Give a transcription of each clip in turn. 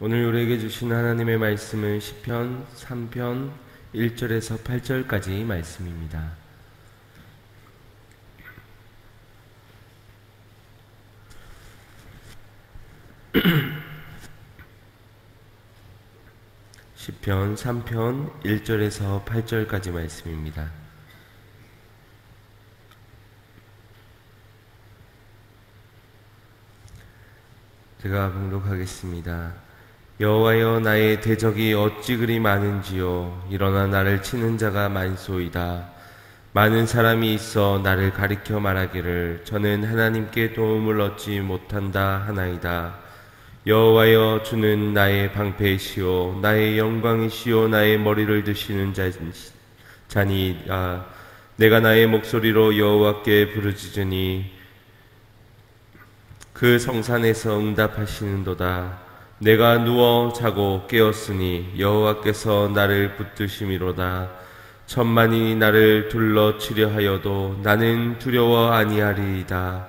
오늘 우리에게 주신 하나님의 말씀은 시편 3편 1절에서 8절까지 말씀입니다. 시편 3편 1절에서 8절까지 말씀입니다. 제가 봉독하겠습니다. 여호와여, 나의 대적이 어찌 그리 많은지요. 일어나 나를 치는 자가 많소이다. 많은 사람이 있어 나를 가리켜 말하기를 저는 하나님께 도움을 얻지 못한다 하나이다. 여호와여, 주는 나의 방패이시오 나의 영광이시오 나의 머리를 드시는 자니이다. 내가 나의 목소리로 여호와께 부르짖으니 그 성산에서 응답하시는도다. 내가 누워 자고 깨었으니 여호와께서 나를 붙드심이로다. 천만이 나를 둘러치려 하여도 나는 두려워 아니하리이다.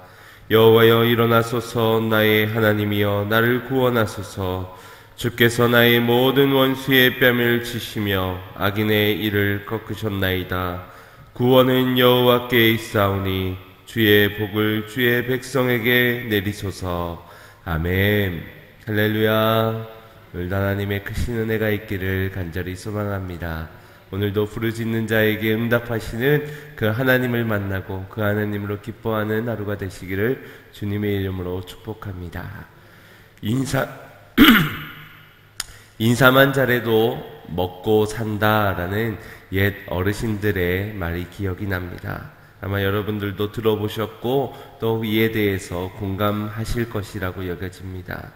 여호와여, 일어나소서. 나의 하나님이여, 나를 구원하소서. 주께서 나의 모든 원수의 뺨을 치시며 악인의 일을 꺾으셨나이다. 구원은 여호와께 있사오니 주의 복을 주의 백성에게 내리소서. 아멘. 할렐루야. 오늘도 하나님의 크신 은혜가 있기를 간절히 소망합니다. 오늘도 부르짖는 자에게 응답하시는 그 하나님을 만나고 그 하나님으로 기뻐하는 하루가 되시기를 주님의 이름으로 축복합니다. 인사만 잘해도 먹고 산다라는 옛 어르신들의 말이 기억이 납니다. 아마 여러분들도 들어보셨고 또 이에 대해서 공감하실 것이라고 여겨집니다.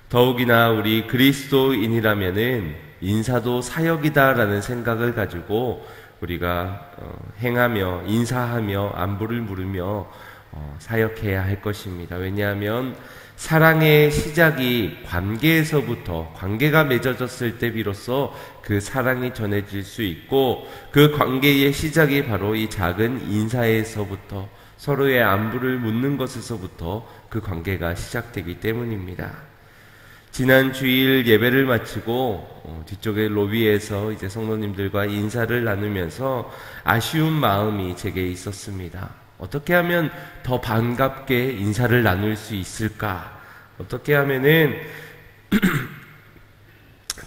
더욱이나 우리 그리스도인이라면은 인사도 사역이다라는 생각을 가지고 우리가 행하며 인사하며 안부를 물으며 사역해야 할 것입니다. 왜냐하면 사랑의 시작이 관계에서부터, 관계가 맺어졌을 때 비로소 그 사랑이 전해질 수 있고, 그 관계의 시작이 바로 이 작은 인사에서부터, 서로의 안부를 묻는 것에서부터 그 관계가 시작되기 때문입니다. 지난 주일 예배를 마치고 뒤쪽의 로비에서 이제 성도님들과 인사를 나누면서 아쉬운 마음이 제게 있었습니다. 어떻게 하면 더 반갑게 인사를 나눌 수 있을까? 어떻게 하면은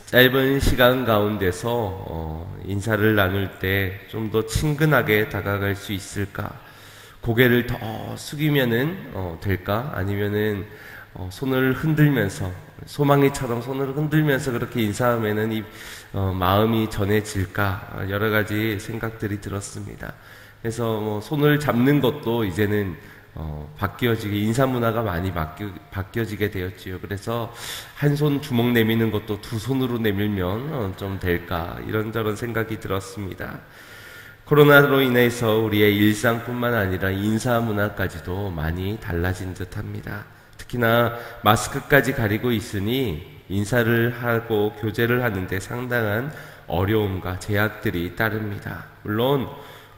짧은 시간 가운데서 인사를 나눌 때 좀 더 친근하게 다가갈 수 있을까? 고개를 더 숙이면은 될까? 아니면은 손을 흔들면서, 소망이처럼 손을 흔들면서 그렇게 인사하면은 이 마음이 전해질까? 여러 가지 생각들이 들었습니다. 그래서 손을 잡는 것도 이제는 인사 문화가 많이 바뀌어지게 되었지요. 그래서 한 손 주먹 내미는 것도 두 손으로 내밀면 좀 될까? 이런저런 생각이 들었습니다. 코로나로 인해서 우리의 일상뿐만 아니라 인사 문화까지도 많이 달라진 듯합니다. 특히나 마스크까지 가리고 있으니 인사를 하고 교제를 하는데 상당한 어려움과 제약들이 따릅니다. 물론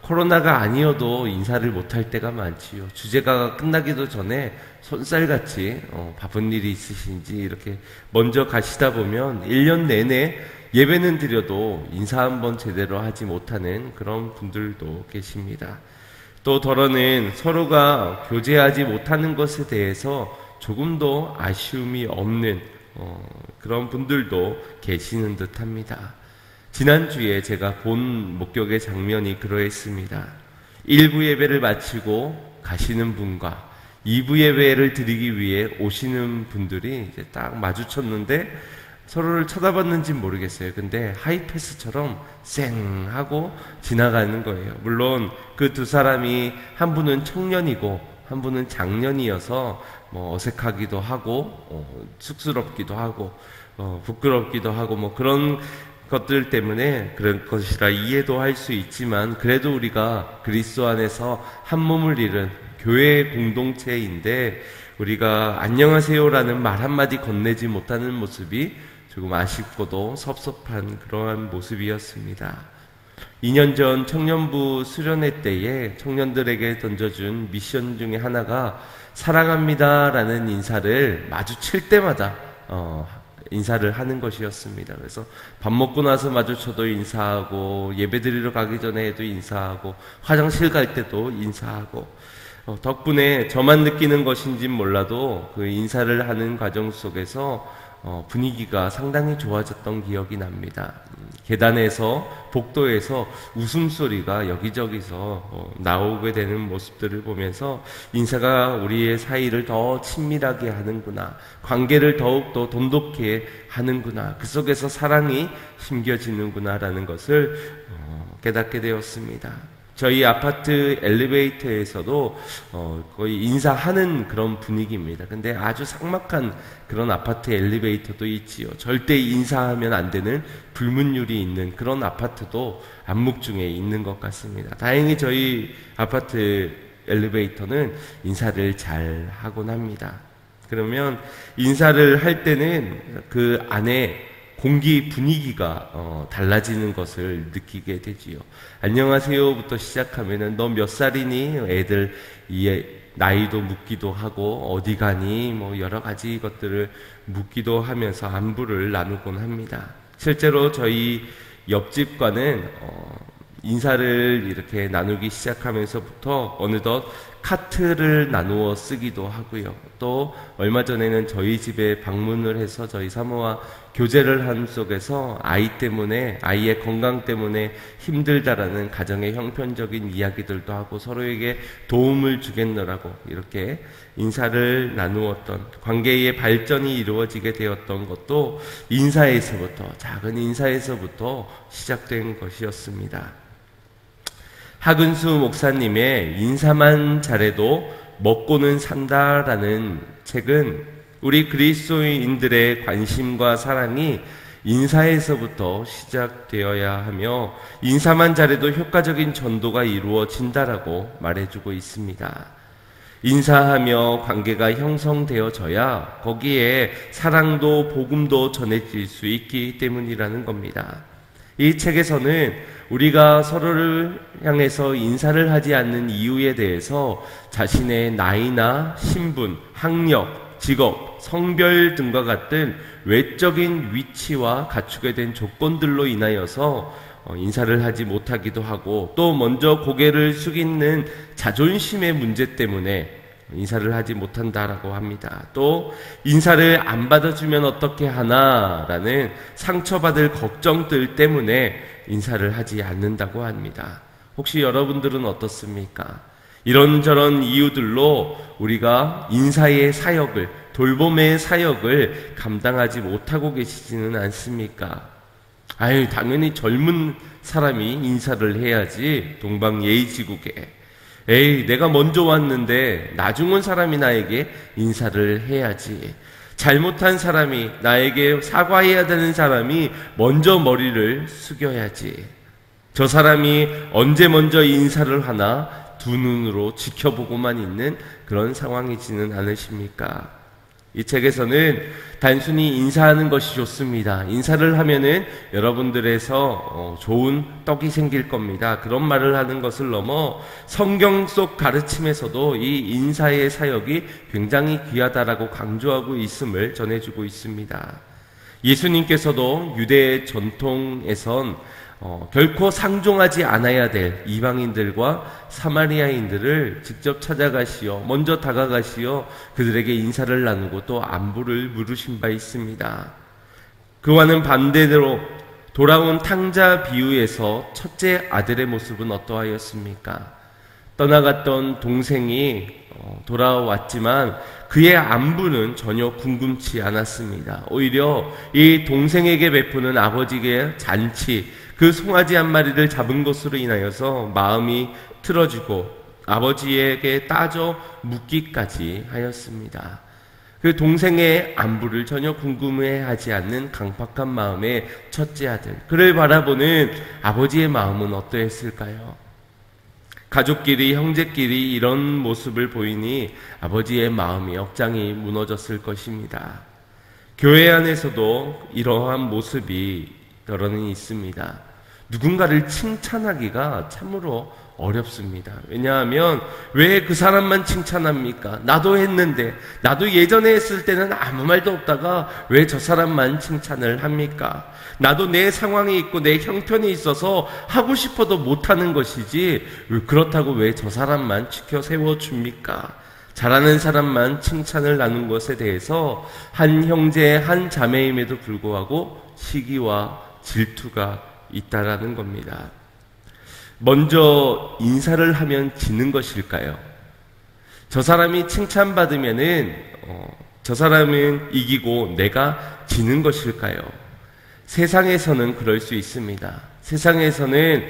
코로나가 아니어도 인사를 못할 때가 많지요. 주제가 끝나기도 전에 손살같이 바쁜 일이 있으신지 이렇게 먼저 가시다 보면 1년 내내 예배는 드려도 인사 한번 제대로 하지 못하는 그런 분들도 계십니다. 또 더러는 서로가 교제하지 못하는 것에 대해서 조금도 아쉬움이 없는 그런 분들도 계시는 듯합니다. 지난주에 제가 본 목격의 장면이 그러했습니다. 1부 예배를 마치고 가시는 분과 2부 예배를 드리기 위해 오시는 분들이 이제 딱 마주쳤는데 서로를 쳐다봤는지 모르겠어요. 근데 하이패스처럼 쌩 하고 지나가는 거예요. 물론 그 두 사람이 한 분은 청년이고 한 분은 장년이어서 어색하기도 하고 쑥스럽기도 하고 부끄럽기도 하고 그런 것들 때문에 그런 것이라 이해도 할 수 있지만, 그래도 우리가 그리스도 안에서 한 몸을 이룬 교회 공동체인데 우리가 안녕하세요라는 말 한마디 건네지 못하는 모습이 조금 아쉽고도 섭섭한 그러한 모습이었습니다. 2년 전 청년부 수련회 때에 청년들에게 던져준 미션 중에 하나가 사랑합니다 라는 인사를 마주칠 때마다 인사를 하는 것이었습니다. 그래서 밥 먹고 나서 마주쳐도 인사하고, 예배드리러 가기 전에도 인사하고, 화장실 갈 때도 인사하고, 덕분에 저만 느끼는 것인진 몰라도 그 인사를 하는 과정 속에서 분위기가 상당히 좋아졌던 기억이 납니다. 계단에서, 복도에서 웃음소리가 여기저기서 나오게 되는 모습들을 보면서 인사가 우리의 사이를 더 친밀하게 하는구나, 관계를 더욱더 돈독히 하는구나, 그 속에서 사랑이 심겨지는구나 라는 것을 깨닫게 되었습니다. 저희 아파트 엘리베이터에서도 거의 인사하는 그런 분위기입니다. 근데 아주 삭막한 그런 아파트 엘리베이터도 있지요. 절대 인사하면 안 되는 불문율이 있는 그런 아파트도 안목중에 있는 것 같습니다. 다행히 저희 아파트 엘리베이터는 인사를 잘 하곤 합니다. 그러면 인사를 할 때는 그 안에 공기 분위기가 달라지는 것을 느끼게 되지요. 안녕하세요부터 시작하면은 너 몇 살이니? 애들 나이도 묻기도 하고 어디 가니? 뭐 여러 가지 것들을 묻기도 하면서 안부를 나누곤 합니다. 실제로 저희 옆집과는 인사를 이렇게 나누기 시작하면서부터 어느덧 카트를 나누어 쓰기도 하고요. 또 얼마 전에는 저희 집에 방문을 해서 저희 사모와 교제를 한 속에서 아이의 건강 때문에 힘들다라는 가정의 형편적인 이야기들도 하고 서로에게 도움을 주겠노라고 이렇게 인사를 나누었던, 관계의 발전이 이루어지게 되었던 것도 작은 인사에서부터 시작된 것이었습니다. 하근수 목사님의 인사만 잘해도 먹고는 산다라는 책은 우리 그리스도인들의 관심과 사랑이 인사에서부터 시작되어야 하며 인사만 잘해도 효과적인 전도가 이루어진다라고 말해주고 있습니다. 인사하며 관계가 형성되어져야 거기에 사랑도 복음도 전해질 수 있기 때문이라는 겁니다. 이 책에서는 우리가 서로를 향해서 인사를 하지 않는 이유에 대해서 자신의 나이나 신분, 학력, 직업, 성별 등과 같은 외적인 위치와 갖추게 된 조건들로 인하여서 인사를 하지 못하기도 하고, 또 먼저 고개를 숙이는 자존심의 문제 때문에 인사를 하지 못한다라고 합니다. 또 인사를 안 받아주면 어떻게 하나라는 상처받을 걱정들 때문에 인사를 하지 않는다고 합니다. 혹시 여러분들은 어떻습니까? 이런저런 이유들로 우리가 인사의 사역을, 돌봄의 사역을 감당하지 못하고 계시지는 않습니까? 당연히 젊은 사람이 인사를 해야지, 동방예의지국에. 내가 먼저 왔는데 나중 온 사람이 나에게 인사를 해야지. 잘못한 사람이, 나에게 사과해야 되는 사람이 먼저 머리를 숙여야지. 저 사람이 언제 먼저 인사를 하나 두 눈으로 지켜보고만 있는 그런 상황이지는 않으십니까? 이 책에서는 단순히 인사하는 것이 좋습니다. 인사를 하면은 여러분들에서 좋은 떡이 생길 겁니다. 그런 말을 하는 것을 넘어 성경 속 가르침에서도 이 인사의 사역이 굉장히 귀하다라고 강조하고 있음을 전해주고 있습니다. 예수님께서도 유대 전통에선 결코 상종하지 않아야 될 이방인들과 사마리아인들을 직접 찾아가시어, 먼저 다가가시어 그들에게 인사를 나누고 또 안부를 물으신 바 있습니다. 그와는 반대로 돌아온 탕자 비유에서 첫째 아들의 모습은 어떠하였습니까? 떠나갔던 동생이 돌아왔지만 그의 안부는 전혀 궁금치 않았습니다. 오히려 이 동생에게 베푸는 아버지의 잔치, 그 송아지 한 마리를 잡은 것으로 인하여서 마음이 틀어지고 아버지에게 따져 묻기까지 하였습니다. 그 동생의 안부를 전혀 궁금해하지 않는 강팍한 마음의 첫째 아들, 그를 바라보는 아버지의 마음은 어떠했을까요? 가족끼리, 형제끼리 이런 모습을 보이니 아버지의 마음이 억장이 무너졌을 것입니다. 교회 안에서도 이러한 모습이 여러는 있습니다. 누군가를 칭찬하기가 참으로 어렵습니다. 왜냐하면 왜 그 사람만 칭찬합니까? 나도 했는데, 나도 예전에 했을 때는 아무 말도 없다가 왜 저 사람만 칭찬을 합니까? 나도 내 상황이 있고 내 형편이 있어서 하고 싶어도 못하는 것이지 그렇다고 왜 저 사람만 지켜 세워줍니까? 잘하는 사람만 칭찬을 나눈 것에 대해서 한 형제 한 자매임에도 불구하고 시기와 질투가 있다라는 겁니다. 먼저 인사를 하면 지는 것일까요? 저 사람이 칭찬받으면은 저 사람은 이기고 내가 지는 것일까요? 세상에서는 그럴 수 있습니다. 세상에서는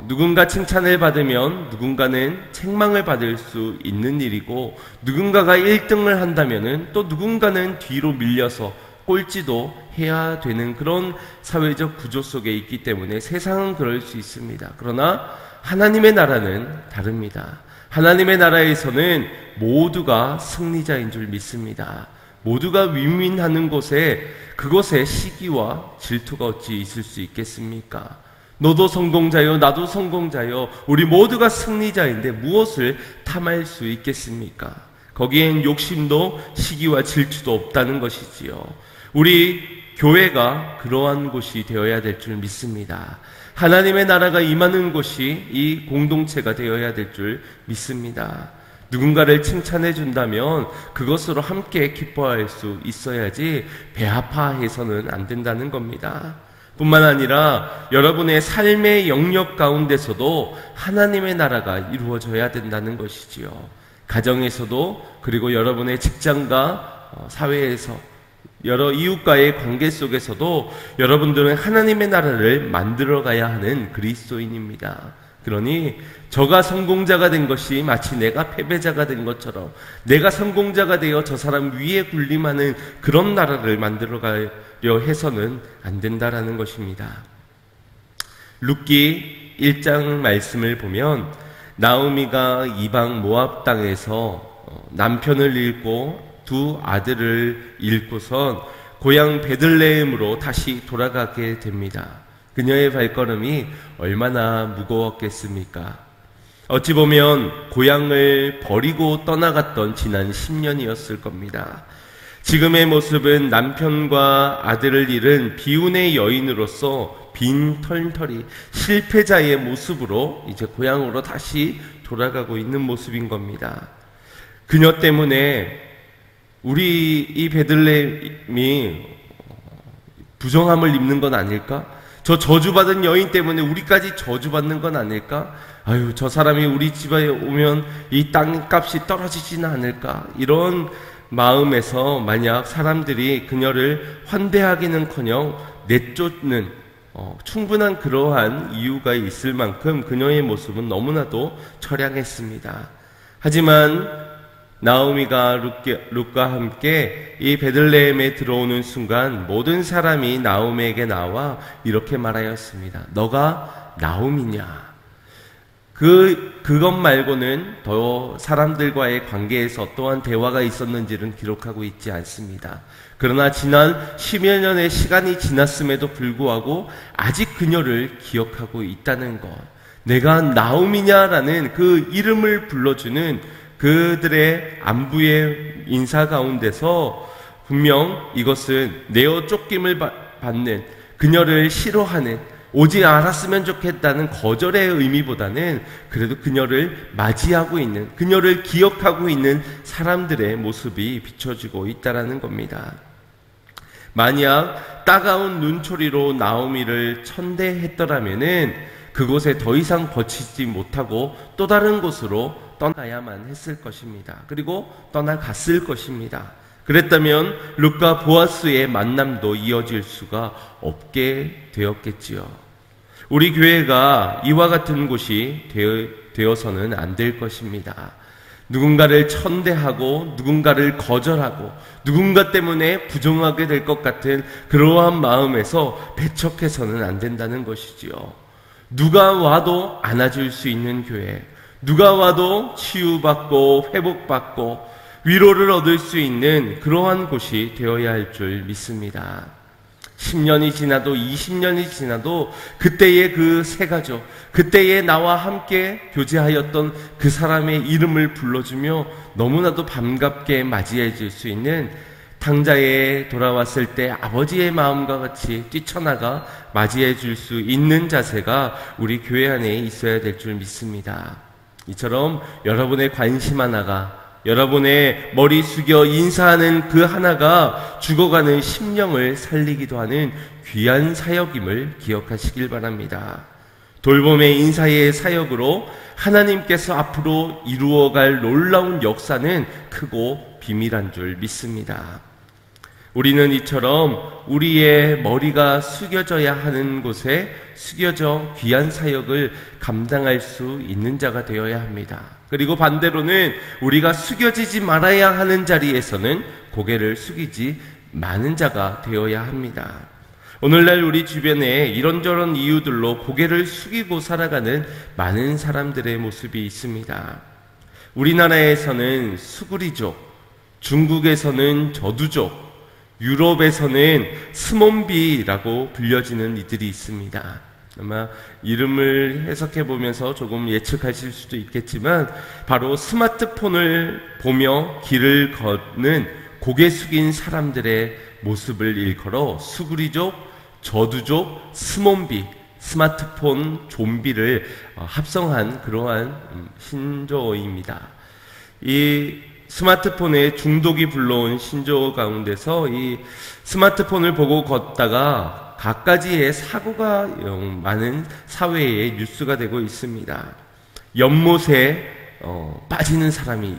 누군가 칭찬을 받으면 누군가는 책망을 받을 수 있는 일이고, 누군가가 1등을 한다면은 또 누군가는 뒤로 밀려서 꼴찌도 해야 되는 그런 사회적 구조 속에 있기 때문에 세상은 그럴 수 있습니다. 그러나 하나님의 나라는 다릅니다. 하나님의 나라에서는 모두가 승리자인 줄 믿습니다. 모두가 윈윈하는 곳에, 그곳에 시기와 질투가 어찌 있을 수 있겠습니까? 너도 성공자요, 나도 성공자요, 우리 모두가 승리자인데 무엇을 탐할 수 있겠습니까? 거기엔 욕심도 시기와 질투도 없다는 것이지요. 우리 교회가 그러한 곳이 되어야 될 줄 믿습니다. 하나님의 나라가 임하는 곳이 이 공동체가 되어야 될 줄 믿습니다. 누군가를 칭찬해 준다면 그것으로 함께 기뻐할 수 있어야지 배아파해서는 안 된다는 겁니다. 뿐만 아니라 여러분의 삶의 영역 가운데서도 하나님의 나라가 이루어져야 된다는 것이지요. 가정에서도, 그리고 여러분의 직장과 사회에서, 여러 이웃과의 관계 속에서도 여러분들은 하나님의 나라를 만들어가야 하는 그리스도인입니다. 그러니 저가 성공자가 된 것이 마치 내가 패배자가 된 것처럼, 내가 성공자가 되어 저 사람 위에 군림하는 그런 나라를 만들어가려 해서는 안 된다라는 것입니다. 룻기 1장 말씀을 보면 나오미가 이방 모압 땅에서 남편을 잃고 두 아들을 잃고선 고향 베들레헴으로 다시 돌아가게 됩니다. 그녀의 발걸음이 얼마나 무거웠겠습니까? 어찌 보면 고향을 버리고 떠나갔던 지난 10년이었을 겁니다. 지금의 모습은 남편과 아들을 잃은 비운의 여인으로서 빈털터리 실패자의 모습으로 이제 고향으로 다시 돌아가고 있는 모습인 겁니다. 그녀 때문에 우리 이 베들레헴이 부정함을 입는 건 아닐까? 저 저주받은 여인 때문에 우리까지 저주받는 건 아닐까? 아유, 저 사람이 우리 집에 오면 이 땅값이 떨어지지는 않을까? 이런 마음에서 만약 사람들이 그녀를 환대하기는커녕 내쫓는 충분한 그러한 이유가 있을 만큼 그녀의 모습은 너무나도 처량했습니다. 하지만 나오미가 룻과 함께 이 베들레헴에 들어오는 순간 모든 사람이 나오미에게 나와 이렇게 말하였습니다. 너가 나오미냐? 그것 말고는 더 사람들과의 관계에서 어떠한 대화가 있었는지는 기록하고 있지 않습니다. 그러나 지난 10여 년의 시간이 지났음에도 불구하고 아직 그녀를 기억하고 있다는 것, 내가 나오미냐라는 그 이름을 불러주는 그들의 안부의 인사 가운데서 분명 이것은 내어 쫓김을 받는, 그녀를 싫어하는, 오지 않았으면 좋겠다는 거절의 의미보다는 그래도 그녀를 맞이하고 있는, 그녀를 기억하고 있는 사람들의 모습이 비춰지고 있다는 겁니다. 만약 따가운 눈초리로 나오미를 천대했더라면은 그곳에 더 이상 버티지 못하고 또 다른 곳으로 떠나야만 했을 것입니다. 그리고 떠나갔을 것입니다. 그랬다면 룻과 보아스의 만남도 이어질 수가 없게 되었겠지요. 우리 교회가 이와 같은 곳이 되어서는 안 될 것입니다. 누군가를 천대하고 누군가를 거절하고 누군가 때문에 부정하게 될 것 같은 그러한 마음에서 배척해서는 안 된다는 것이지요. 누가 와도 안아줄 수 있는 교회, 누가 와도 치유받고 회복받고 위로를 얻을 수 있는 그러한 곳이 되어야 할 줄 믿습니다. 10년이 지나도 20년이 지나도 그때의 그 세 가족, 그때의 나와 함께 교제하였던 그 사람의 이름을 불러주며 너무나도 반갑게 맞이해 줄 수 있는, 탕자에 돌아왔을 때 아버지의 마음과 같이 뛰쳐나가 맞이해 줄 수 있는 자세가 우리 교회 안에 있어야 될 줄 믿습니다. 이처럼 여러분의 관심 하나가, 여러분의 머리 숙여 인사하는 그 하나가 죽어가는 심령을 살리기도 하는 귀한 사역임을 기억하시길 바랍니다. 돌봄의 인사의 사역으로 하나님께서 앞으로 이루어갈 놀라운 역사는 크고 비밀한 줄 믿습니다. 우리는 이처럼 우리의 머리가 숙여져야 하는 곳에 숙여져 귀한 사역을 감당할 수 있는 자가 되어야 합니다. 그리고 반대로는 우리가 숙여지지 말아야 하는 자리에서는 고개를 숙이지 마는 자가 되어야 합니다. 오늘날 우리 주변에 이런저런 이유들로 고개를 숙이고 살아가는 많은 사람들의 모습이 있습니다. 우리나라에서는 수구리족, 중국에서는 저두족, 유럽에서는 스몬비라고 불려지는 이들이 있습니다. 아마 이름을 해석해 보면서 조금 예측하실 수도 있겠지만, 바로 스마트폰을 보며 길을 걷는 고개 숙인 사람들의 모습을 일컬어 수구리족, 저두족, 스몬비, 스마트폰 좀비를 합성한 그러한 신조어입니다. 이 스마트폰에 중독이 불러온 신조어 가운데서 이 스마트폰을 보고 걷다가 갖가지의 사고가 많은 사회에 뉴스가 되고 있습니다. 연못에 빠지는 사람이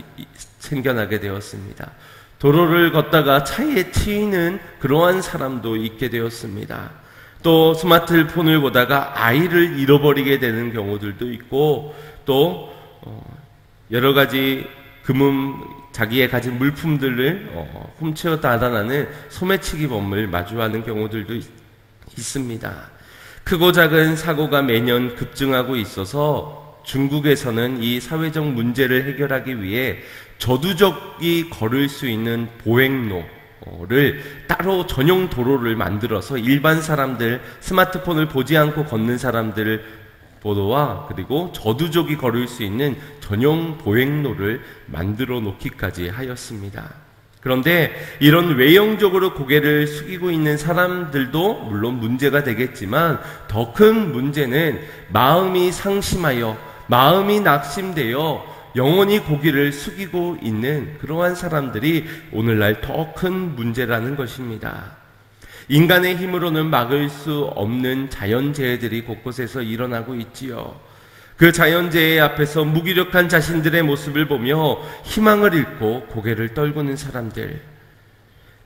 생겨나게 되었습니다. 도로를 걷다가 차에 치이는 그러한 사람도 있게 되었습니다. 또 스마트폰을 보다가 아이를 잃어버리게 되는 경우들도 있고, 또 여러 가지 자기의 가진 물품들을 훔쳐 달아나는 소매치기범을 마주하는 경우들도 있습니다. 크고 작은 사고가 매년 급증하고 있어서 중국에서는 이 사회적 문제를 해결하기 위해 저두족이 걸을 수 있는 보행로를 따로 전용 도로를 만들어서 일반 사람들, 스마트폰을 보지 않고 걷는 사람들 보도와 그리고 저두족이 걸을 수 있는 전용 보행로를 만들어 놓기까지 하였습니다. 그런데 이런 외형적으로 고개를 숙이고 있는 사람들도 물론 문제가 되겠지만, 더 큰 문제는 마음이 상심하여, 마음이 낙심되어 영원히 고개를 숙이고 있는 그러한 사람들이 오늘날 더 큰 문제라는 것입니다. 인간의 힘으로는 막을 수 없는 자연재해들이 곳곳에서 일어나고 있지요. 그 자연재해 앞에서 무기력한 자신들의 모습을 보며 희망을 잃고 고개를 떨구는 사람들,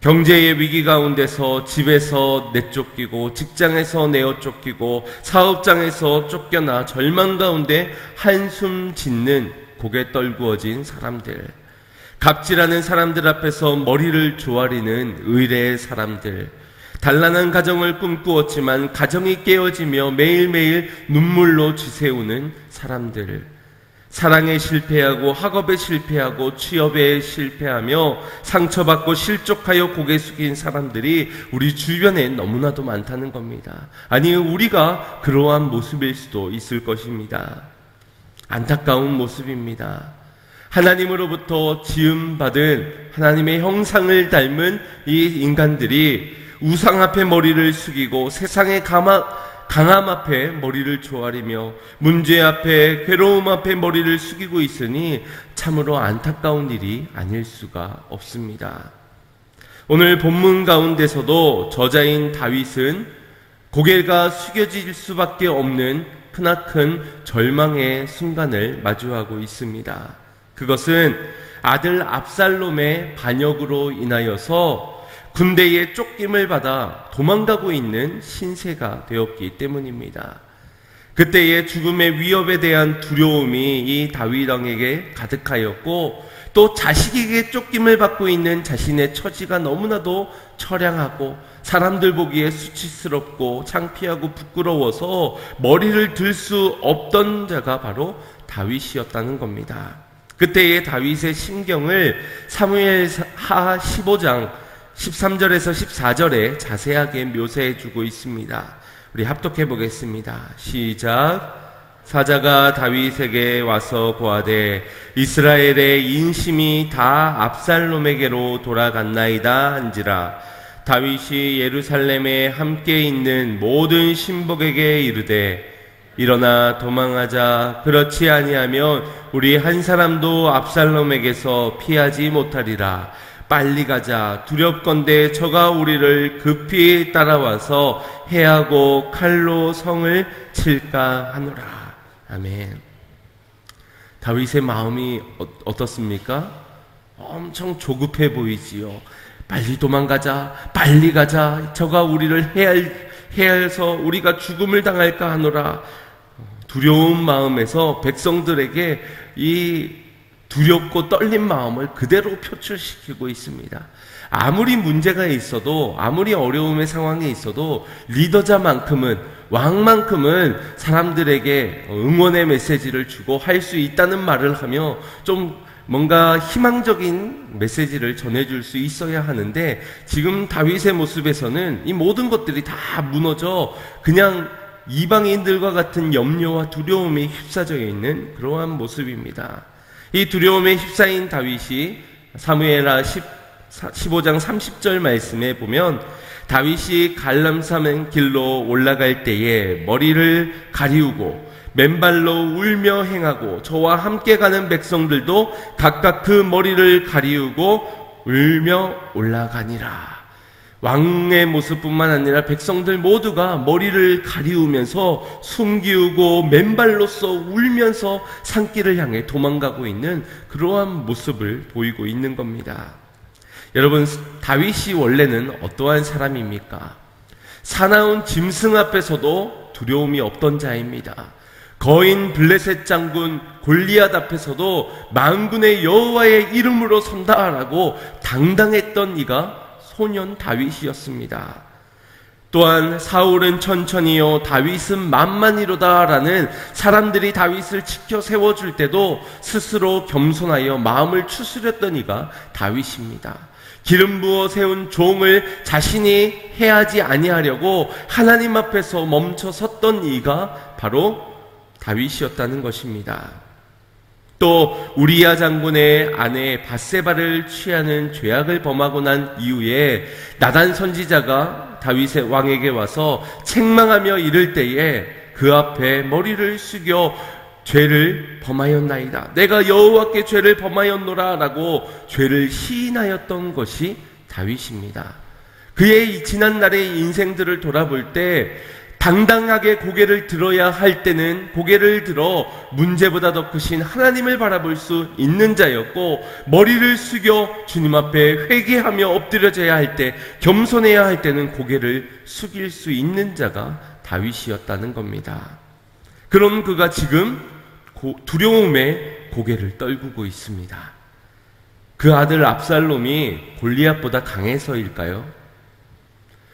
경제의 위기 가운데서 집에서 내쫓기고 직장에서 내어 쫓기고 사업장에서 쫓겨나 절망 가운데 한숨 짓는 고개 떨구어진 사람들, 갑질하는 사람들 앞에서 머리를 조아리는 의뢰의 사람들, 단란한 가정을 꿈꾸었지만 가정이 깨어지며 매일매일 눈물로 지새우는 사람들, 사랑에 실패하고 학업에 실패하고 취업에 실패하며 상처받고 실족하여 고개 숙인 사람들이 우리 주변에 너무나도 많다는 겁니다. 아니, 우리가 그러한 모습일 수도 있을 것입니다. 안타까운 모습입니다. 하나님으로부터 지음받은 하나님의 형상을 닮은 이 인간들이 우상 앞에 머리를 숙이고 세상의 강함 앞에 머리를 조아리며 문제 앞에, 괴로움 앞에 머리를 숙이고 있으니 참으로 안타까운 일이 아닐 수가 없습니다. 오늘 본문 가운데서도 저자인 다윗은 고개가 숙여질 수밖에 없는 크나큰 절망의 순간을 마주하고 있습니다. 그것은 아들 압살롬의 반역으로 인하여서 군대에 쫓김을 받아 도망가고 있는 신세가 되었기 때문입니다. 그때의 죽음의 위협에 대한 두려움이 이 다윗 왕에게 가득하였고, 또 자식에게 쫓김을 받고 있는 자신의 처지가 너무나도 처량하고 사람들 보기에 수치스럽고 창피하고 부끄러워서 머리를 들 수 없던 자가 바로 다윗이었다는 겁니다. 그때의 다윗의 심경을 사무엘하 15장 13절에서 14절에 자세하게 묘사해 주고 있습니다. 우리 합독해 보겠습니다. 시작. 사자가 다윗에게 와서 고하되 이스라엘의 인심이 다 압살롬에게로 돌아갔나이다 한지라. 다윗이 예루살렘에 함께 있는 모든 신복에게 이르되 일어나 도망하자. 그렇지 아니하면 우리 한 사람도 압살롬에게서 피하지 못하리라. 빨리 가자. 두렵건대 저가 우리를 급히 따라와서 해하고 칼로 성을 칠까 하노라. 아멘. 다윗의 마음이 어떻습니까? 엄청 조급해 보이지요. 빨리 도망가자. 빨리 가자. 저가 우리를 해해서 우리가 죽음을 당할까 하노라. 두려운 마음에서 백성들에게 이 두렵고 떨린 마음을 그대로 표출시키고 있습니다. 아무리 문제가 있어도, 아무리 어려움의 상황에 있어도 리더자만큼은, 왕만큼은 사람들에게 응원의 메시지를 주고 할 수 있다는 말을 하며 좀 뭔가 희망적인 메시지를 전해줄 수 있어야 하는데, 지금 다윗의 모습에서는 이 모든 것들이 다 무너져 그냥 이방인들과 같은 염려와 두려움에 휩싸여 있는 그러한 모습입니다. 이 두려움에 휩싸인 다윗이 사무엘하 15장 30절 말씀에 보면 다윗이 갈람산 길로 올라갈 때에 머리를 가리우고 맨발로 울며 행하고 저와 함께 가는 백성들도 각각 그 머리를 가리우고 울며 올라가니라. 왕의 모습뿐만 아니라 백성들 모두가 머리를 가리우면서 숨기우고 맨발로써 울면서 산길을 향해 도망가고 있는 그러한 모습을 보이고 있는 겁니다. 여러분, 다윗이 원래는 어떠한 사람입니까? 사나운 짐승 앞에서도 두려움이 없던 자입니다. 거인 블레셋 장군 골리앗 앞에서도 만군의 여호와의 이름으로 선다라고 당당했던 이가 소년 다윗이었습니다. 또한 사울은 천천히요 다윗은 만만이로다라는 사람들이 다윗을 지켜 세워줄 때도 스스로 겸손하여 마음을 추스렸던 이가 다윗입니다. 기름 부어 세운 종을 자신이 해하지 아니하려고 하나님 앞에서 멈춰 섰던 이가 바로 다윗이었다는 것입니다. 또 우리야 장군의 아내 밧세바를 취하는 죄악을 범하고 난 이후에 나단 선지자가 다윗의 왕에게 와서 책망하며 이를 때에 그 앞에 머리를 숙여 죄를 범하였나이다. 내가 여호와께 죄를 범하였노라 라고 죄를 시인하였던 것이 다윗입니다. 그의 지난 날의 인생들을 돌아볼 때 당당하게 고개를 들어야 할 때는 고개를 들어 문제보다 더 크신 하나님을 바라볼 수 있는 자였고, 머리를 숙여 주님 앞에 회개하며 엎드려져야 할 때, 겸손해야 할 때는 고개를 숙일 수 있는 자가 다윗이었다는 겁니다. 그런 그가 지금 두려움에 고개를 떨구고 있습니다. 그 아들 압살롬이 골리앗보다 강해서일까요?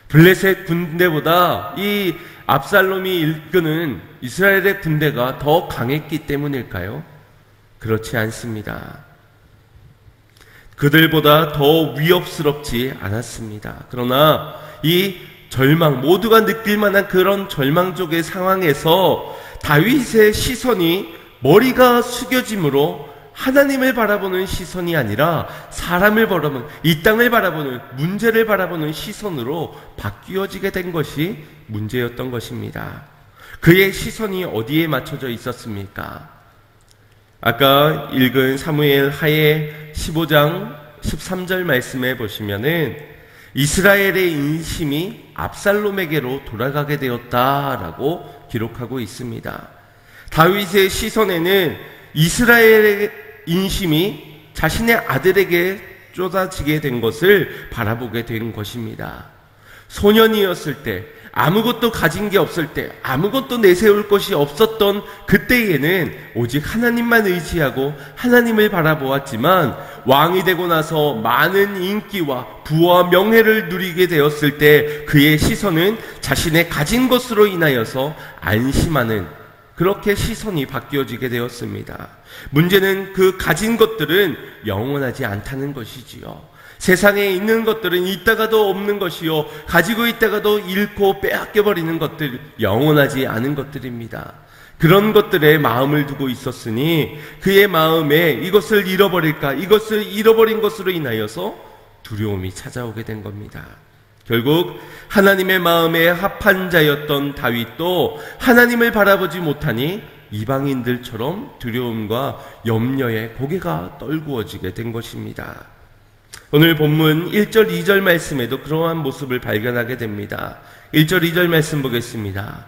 블레셋 군대보다 이 압살롬이 이끄는 이스라엘의 군대가 더 강했기 때문일까요? 그렇지 않습니다. 그들보다 더 위협스럽지 않았습니다. 그러나 이 절망, 모두가 느낄 만한 그런 절망적의 상황에서 다윗의 시선이 머리가 숙여짐으로 하나님을 바라보는 시선이 아니라 사람을 바라보는, 이 땅을 바라보는, 문제를 바라보는 시선으로 바뀌어지게 된 것이 문제였던 것입니다. 그의 시선이 어디에 맞춰져 있었습니까? 아까 읽은 사무엘 하에 15장 13절 말씀에 보시면은 이스라엘의 인심이 압살롬에게로 돌아가게 되었다라고 기록하고 있습니다. 다윗의 시선에는 이스라엘의 인심이 자신의 아들에게 쏟아지게 된 것을 바라보게 된 것입니다. 소년이었을 때, 아무것도 가진 게 없을 때, 아무것도 내세울 것이 없었던 그때에는 오직 하나님만 의지하고 하나님을 바라보았지만, 왕이 되고 나서 많은 인기와 부와 명예를 누리게 되었을 때 그의 시선은 자신의 가진 것으로 인하여서 안심하는, 그렇게 시선이 바뀌어지게 되었습니다. 문제는 그 가진 것들은 영원하지 않다는 것이지요. 세상에 있는 것들은 있다가도 없는 것이요, 가지고 있다가도 잃고 빼앗겨버리는 것들, 영원하지 않은 것들입니다. 그런 것들에 마음을 두고 있었으니 그의 마음에 이것을 잃어버릴까, 이것을 잃어버린 것으로 인하여서 두려움이 찾아오게 된 겁니다. 결국 하나님의 마음에 합한 자였던 다윗도 하나님을 바라보지 못하니 이방인들처럼 두려움과 염려에 고개가 떨구어지게 된 것입니다. 오늘 본문 1절 2절 말씀에도 그러한 모습을 발견하게 됩니다. 1절 2절 말씀 보겠습니다.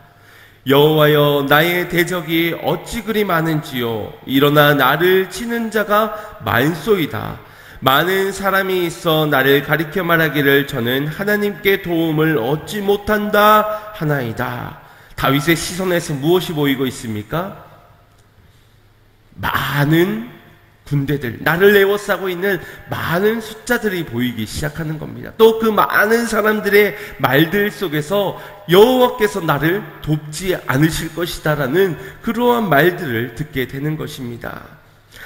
여호와여, 나의 대적이 어찌 그리 많은지요. 일어나 나를 치는 자가 많소이다. 많은 사람이 있어 나를 가리켜 말하기를 저는 하나님께 도움을 얻지 못한다 하나이다. 다윗의 시선에서 무엇이 보이고 있습니까? 많은 군대들, 나를 에워싸고 있는 많은 숫자들이 보이기 시작하는 겁니다. 또 그 많은 사람들의 말들 속에서 여호와께서 나를 돕지 않으실 것이다라는 그러한 말들을 듣게 되는 것입니다.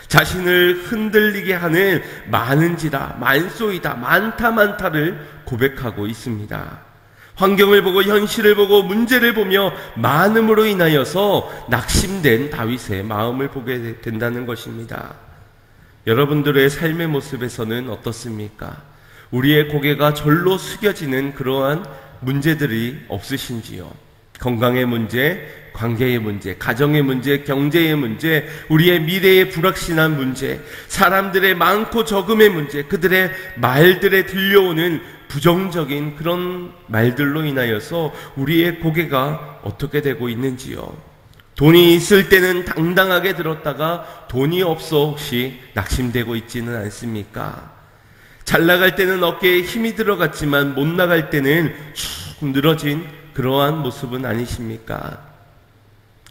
자신을 흔들리게 하는 많은지라, 많소이다, 많다를 고백하고 있습니다. 환경을 보고 현실을 보고 문제를 보며 많음으로 인하여서 낙심된 다윗의 마음을 보게 된다는 것입니다. 여러분들의 삶의 모습에서는 어떻습니까? 우리의 고개가 절로 숙여지는 그러한 문제들이 없으신지요? 건강의 문제, 관계의 문제, 가정의 문제, 경제의 문제, 우리의 미래의 불확실한 문제, 사람들의 많고 적음의 문제, 그들의 말들에 들려오는 부정적인 그런 말들로 인하여서 우리의 고개가 어떻게 되고 있는지요? 돈이 있을 때는 당당하게 들었다가 돈이 없어 혹시 낙심되고 있지는 않습니까? 잘 나갈 때는 어깨에 힘이 들어갔지만 못 나갈 때는 축 늘어진 그러한 모습은 아니십니까?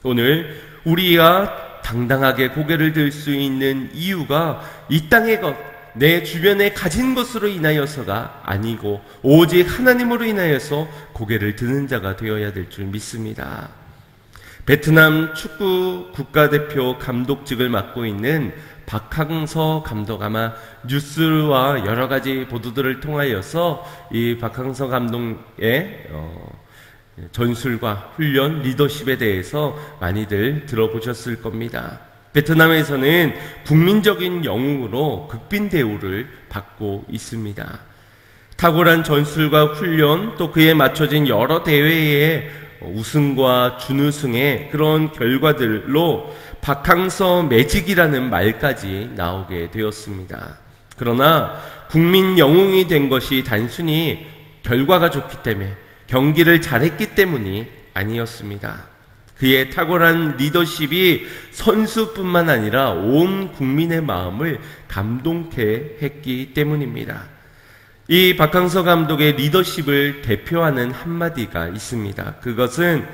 오늘 우리가 당당하게 고개를 들 수 있는 이유가 이 땅의 것, 내 주변에 가진 것으로 인하여서가 아니고 오직 하나님으로 인하여서 고개를 드는 자가 되어야 될 줄 믿습니다. 베트남 축구 국가대표 감독직을 맡고 있는 박항서 감독, 아마 뉴스와 여러 가지 보도들을 통하여서 이 박항서 감독의 전술과 훈련, 리더십에 대해서 많이들 들어보셨을 겁니다. 베트남에서는 국민적인 영웅으로 극빈 대우를 받고 있습니다. 탁월한 전술과 훈련, 또 그에 맞춰진 여러 대회의 우승과 준우승의 그런 결과들로 박항서 매직이라는 말까지 나오게 되었습니다. 그러나 국민 영웅이 된 것이 단순히 결과가 좋기 때문에, 경기를 잘했기 때문이 아니었습니다. 그의 탁월한 리더십이 선수뿐만 아니라 온 국민의 마음을 감동케 했기 때문입니다. 이 박항서 감독의 리더십을 대표하는 한마디가 있습니다. 그것은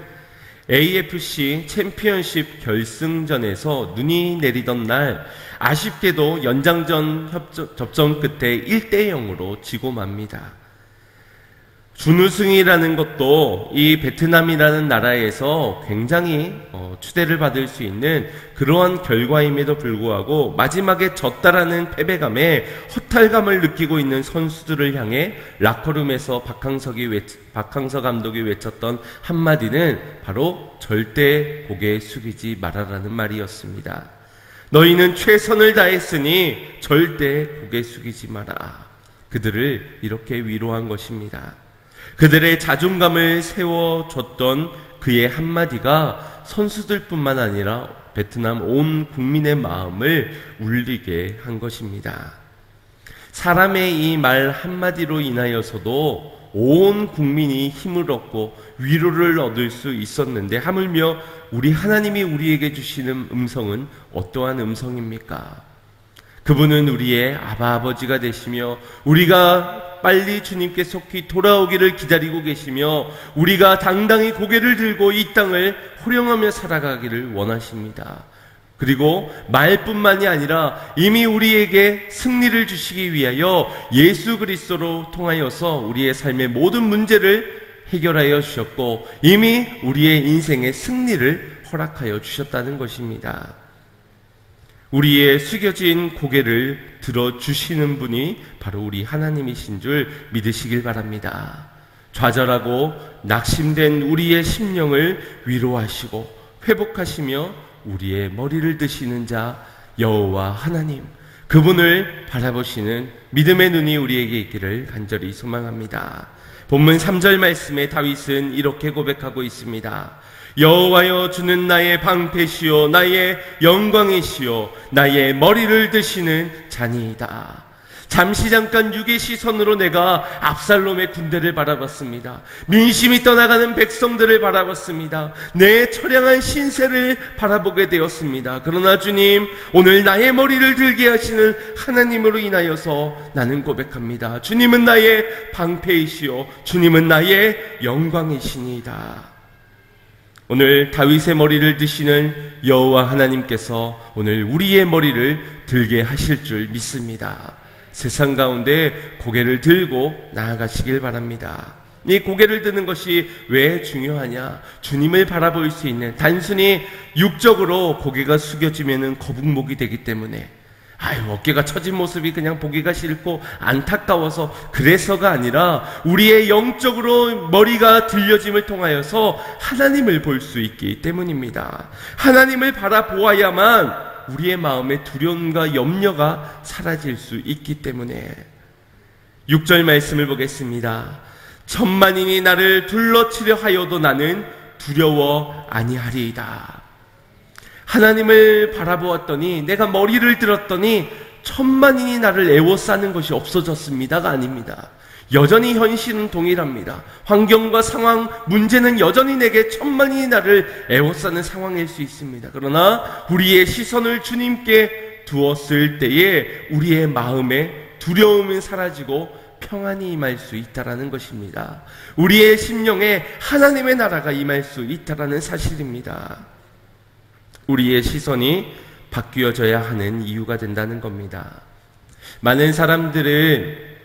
AFC 챔피언십 결승전에서 눈이 내리던 날 아쉽게도 연장전 접전 끝에 1대0으로 지고 맙니다. 준우승이라는 것도 이 베트남이라는 나라에서 굉장히 추대를 받을 수 있는 그러한 결과임에도 불구하고 마지막에 졌다라는 패배감에 허탈감을 느끼고 있는 선수들을 향해 라커룸에서 박항서 감독이 외쳤던 한마디는 바로 절대 고개 숙이지 말아라는 말이었습니다. 너희는 최선을 다했으니 절대 고개 숙이지 마라. 그들을 이렇게 위로한 것입니다. 그들의 자존감을 세워줬던 그의 한마디가 선수들뿐만 아니라 베트남 온 국민의 마음을 울리게 한 것입니다. 사람의 이 말 한마디로 인하여서도 온 국민이 힘을 얻고 위로를 얻을 수 있었는데, 하물며 우리 하나님이 우리에게 주시는 음성은 어떠한 음성입니까? 그분은 우리의 아버지가 되시며 우리가 빨리 주님께 속히 돌아오기를 기다리고 계시며 우리가 당당히 고개를 들고 이 땅을 호령하며 살아가기를 원하십니다. 그리고 말뿐만이 아니라 이미 우리에게 승리를 주시기 위하여 예수 그리스도로 통하여서 우리의 삶의 모든 문제를 해결하여 주셨고 이미 우리의 인생의 승리를 허락하여 주셨다는 것입니다. 우리의 숙여진 고개를 들어주시는 분이 바로 우리 하나님이신 줄 믿으시길 바랍니다. 좌절하고 낙심된 우리의 심령을 위로하시고 회복하시며 우리의 머리를 드시는 자 여호와 하나님, 그분을 바라보시는 믿음의 눈이 우리에게 있기를 간절히 소망합니다. 본문 3절 말씀에 다윗은 이렇게 고백하고 있습니다. 여호와여, 주는 나의 방패시요 나의 영광이시요 나의 머리를 드시는 자니이다. 잠시 잠깐 육의 시선으로 내가 압살롬의 군대를 바라봤습니다. 민심이 떠나가는 백성들을 바라봤습니다. 내 처량한 신세를 바라보게 되었습니다. 그러나 주님, 오늘 나의 머리를 들게 하시는 하나님으로 인하여서 나는 고백합니다. 주님은 나의 방패이시요 주님은 나의 영광이시니이다. 오늘 다윗의 머리를 드시는 여호와 하나님께서 오늘 우리의 머리를 들게 하실 줄 믿습니다. 세상 가운데 고개를 들고 나아가시길 바랍니다. 이 고개를 드는 것이 왜 중요하냐? 주님을 바라볼 수 있는, 단순히 육적으로 고개가 숙여지면 거북목이 되기 때문에 어깨가 처진 모습이 그냥 보기가 싫고 안타까워서 그래서가 아니라 우리의 영적으로 머리가 들려짐을 통하여서 하나님을 볼 수 있기 때문입니다. 하나님을 바라보아야만 우리의 마음의 두려움과 염려가 사라질 수 있기 때문에. 6절 말씀을 보겠습니다. 천만인이 나를 둘러치려 하여도 나는 두려워 아니하리이다. 하나님을 바라보았더니, 내가 머리를 들었더니 천만인이 나를 애워싸는 것이 없어졌습니다가 아닙니다. 여전히 현실은 동일합니다. 환경과 상황, 문제는 여전히 내게 천만인이 나를 애워싸는 상황일 수 있습니다. 그러나 우리의 시선을 주님께 두었을 때에 우리의 마음에 두려움은 사라지고 평안이 임할 수 있다라는 것입니다. 우리의 심령에 하나님의 나라가 임할 수 있다라는 사실입니다. 우리의 시선이 바뀌어져야 하는 이유가 된다는 겁니다. 많은 사람들은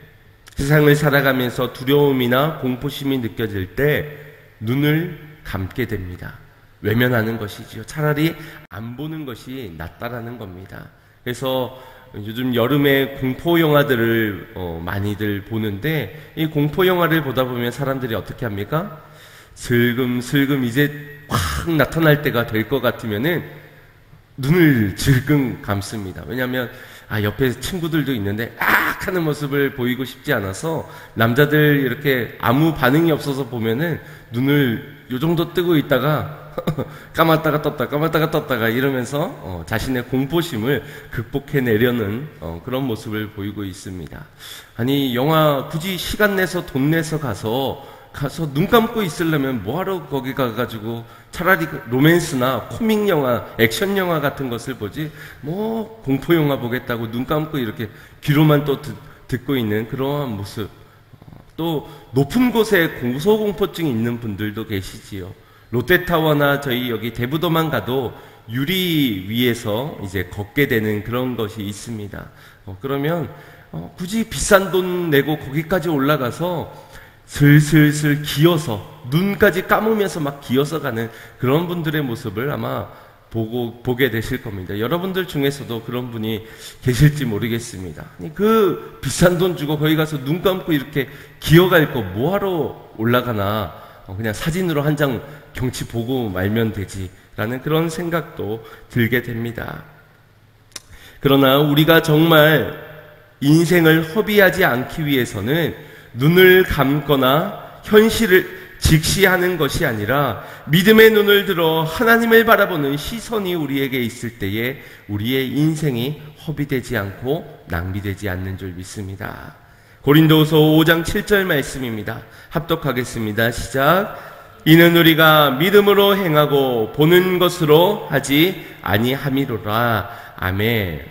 세상을 살아가면서 두려움이나 공포심이 느껴질 때 눈을 감게 됩니다. 외면하는 것이지요. 차라리 안 보는 것이 낫다라는 겁니다. 그래서 요즘 여름에 공포 영화들을 많이들 보는데, 이 공포 영화를 보다 보면 사람들이 어떻게 합니까? 슬금슬금 이제 확 나타날 때가 될 것 같으면은 눈을 질끈 감습니다. 왜냐하면 옆에 친구들도 있는데 하는 모습을 보이고 싶지 않아서 남자들 이렇게 아무 반응이 없어서 보면은 눈을 요 정도 뜨고 있다가 감았다가 떴다 감았다가 떴다가 이러면서 자신의 공포심을 극복해내려는 그런 모습을 보이고 있습니다. 아니, 영화 굳이 시간 내서 돈 내서 가서 눈 감고 있으려면 뭐하러 거기 가가지고 차라리 로맨스나 코믹 영화, 액션 영화 같은 것을 보지, 뭐 공포 영화 보겠다고 눈 감고 이렇게 귀로만 또 듣고 있는 그러한 모습. 또 높은 곳에 고소공포증이 있는 분들도 계시지요. 롯데타워나 저희 여기 대부도만 가도 유리 위에서 이제 걷게 되는 그런 것이 있습니다. 그러면 굳이 비싼 돈 내고 거기까지 올라가서 슬슬슬 기어서 눈까지 감으면서 막 기어서 가는 그런 분들의 모습을 아마 보게 되실 겁니다. 여러분들 중에서도 그런 분이 계실지 모르겠습니다. 그 비싼 돈 주고 거기 가서 눈 감고 이렇게 기어갈 거 뭐하러 올라가나, 그냥 사진으로 한 장 경치 보고 말면 되지 라는 그런 생각도 들게 됩니다. 그러나 우리가 정말 인생을 허비하지 않기 위해서는 눈을 감거나 현실을 직시하는 것이 아니라 믿음의 눈을 들어 하나님을 바라보는 시선이 우리에게 있을 때에 우리의 인생이 허비되지 않고 낭비되지 않는 줄 믿습니다. 고린도후서 5장 7절 말씀입니다. 합독하겠습니다. 시작. 이는 우리가 믿음으로 행하고 보는 것으로 하지 아니함이로라. 아멘.